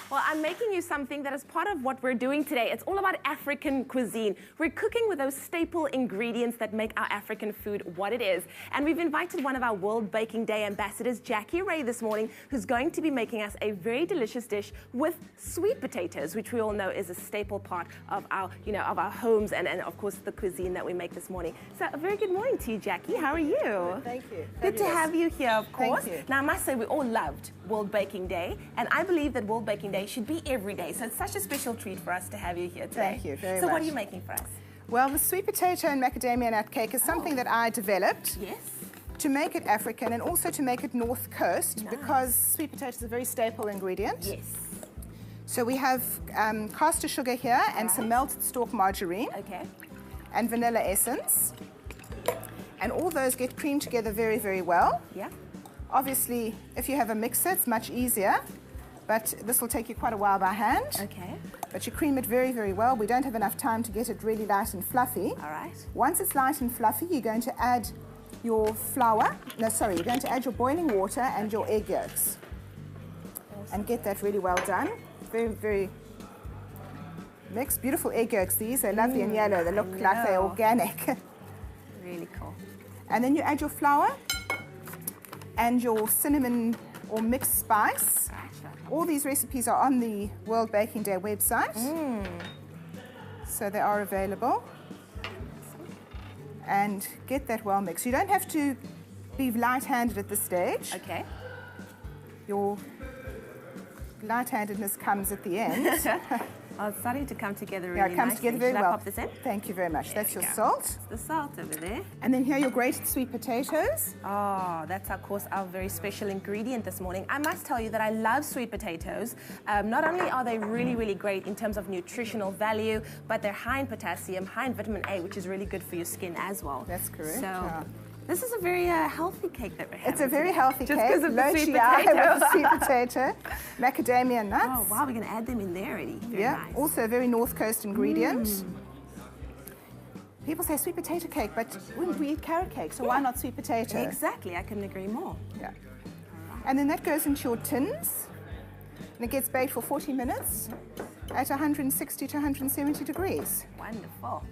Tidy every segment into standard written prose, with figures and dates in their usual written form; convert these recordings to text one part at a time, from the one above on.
Well, I'm making you something that is part of what we're doing today. It's all about African cuisine. We're cooking with those staple ingredients that make our African food what it is. And we've invited one of our World Baking Day ambassadors, Jacqui this morning, who's going to be making us a very delicious dish with sweet potatoes, which we all know is a staple part of our, of our homes and of course the cuisine that we make this morning. So a very good morning to you, Jacqui. How are you? Thank you. Good to have you here, of course. Thank you. Now, I must say we all loved World Baking Day, and I believe that World Baking Day should be every day. So it's such a special treat for us to have you here today. Thank you very much. So what are you making for us? Well, the sweet potato and macadamia nut cake is something that I developed. Yes. To make it African and also to make it North Coast, because sweet potato is a very staple ingredient. Yes. So we have caster sugar here and some melted Stork margarine. Okay. And vanilla essence. And all those get creamed together very, very well. Yeah. Obviously, if you have a mixer, it's much easier, but this will take you quite a while by hand. Okay. But you cream it very, very well. We don't have enough time to get it really light and fluffy. All right. Once it's light and fluffy, you're going to add your flour. No, sorry, you're going to add your boiling water and your egg yolks. Awesome. And get that really well done. Very, very mixed. Beautiful egg yolks, these. They're lovely and yellow. They look like they're organic. Really cool. And then you add your flour and your cinnamon or mixed spice. All these recipes are on the World Baking Day website. So they are available. And get that well mixed. You don't have to be light-handed at this stage. Okay. Your light-handedness comes at the end. Oh, it's starting to come together really nicely. Yeah, it comes together very well. Should I pop this in? Thank you very much. That's your salt. It's the salt over there. And then here are your grated sweet potatoes. Oh, that's of course our very special ingredient this morning. I must tell you that I love sweet potatoes. Not only are they really, really great in terms of nutritional value, but they're high in potassium, high in vitamin A, which is really good for your skin as well. That's correct. So, this is a very healthy cake that we're having. It's a very healthy cake. Just because of the sweet potato. With the sweet potato. Macadamia nuts. Oh, wow, we're going to add them in there already. Very nice. Also a very North Coast ingredient. People say sweet potato cake, but we eat carrot cake, so why not sweet potato? Exactly, I couldn't agree more. Yeah. And then that goes into your tins, and it gets baked for 40 minutes at 160 to 170 degrees. Wonderful.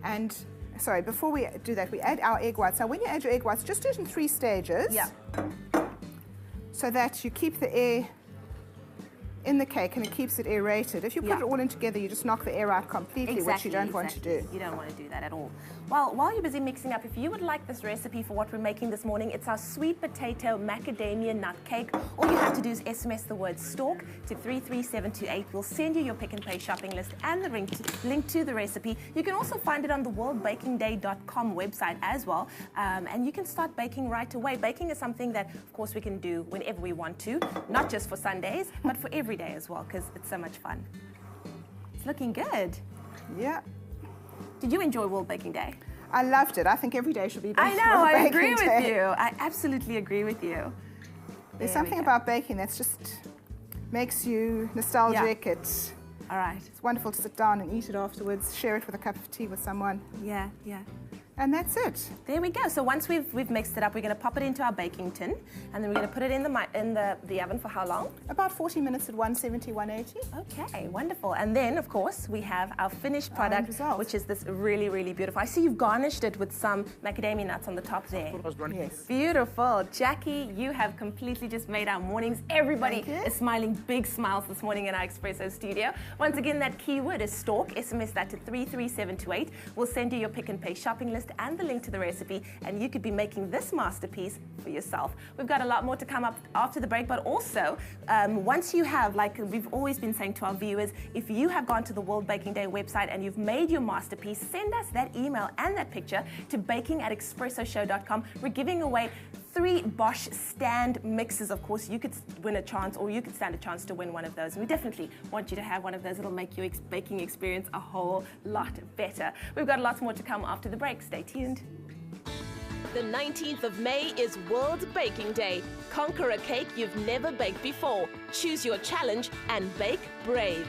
And sorry, before we do that, we add our egg whites. Now, when you add your egg whites, just do it in 3 stages. Yeah. So that you keep the air in the cake and it keeps it aerated. If you put it all in together, you just knock the air out completely, which you don't want to do. You don't want to do that at all. Well, while you're busy mixing up, if you would like this recipe for what we're making this morning, it's our sweet potato macadamia nut cake. All you have to do is SMS the word Stork to 33728. We'll send you your pick and pay shopping list and the link to the recipe. You can also find it on the worldbakingday.com website as well. And you can start baking right away. Baking is something that, of course, we can do whenever we want to, not just for Sundays, but for every day as well, because it's so much fun. It's looking good. Yeah. Did you enjoy World Baking Day? I loved it. I think every day should be I know, I agree with you. I absolutely agree with you. There's something about baking that's just makes you nostalgic. Yeah. All right. It's wonderful to sit down and eat it afterwards, share it with a cup of tea with someone. Yeah, yeah. And that's it. There we go. So once we've mixed it up, we're going to pop it into our baking tin, and then we're going to put it in the oven for how long? About 40 minutes at 170, 180. Okay, wonderful. And then, of course, we have our finished product, which is this really, really beautiful. I see you've garnished it with some macadamia nuts on the top there. Yes. Beautiful. Jacqui, you have completely just made our mornings. Everybody is smiling big smiles this morning in our Expresso studio. Once again, that keyword is Stork. SMS that to 33728. We'll send you your pick and pay shopping list and the link to the recipe, and you could be making this masterpiece for yourself. We've got a lot more to come up after the break, but also once you have, like we've always been saying to our viewers, if you have gone to the World Baking Day website and you've made your masterpiece, send us that email and that picture to baking@expressoshow.com. We're giving away 3 Bosch stand mixes. Of course, you could win a chance, or you could stand a chance to win one of those. And we definitely want you to have one of those. It'll make your baking experience a whole lot better. We've got lots more to come after the break. Stay tuned. The 19th of May is World Baking Day. Conquer a cake you've never baked before. Choose your challenge and bake brave.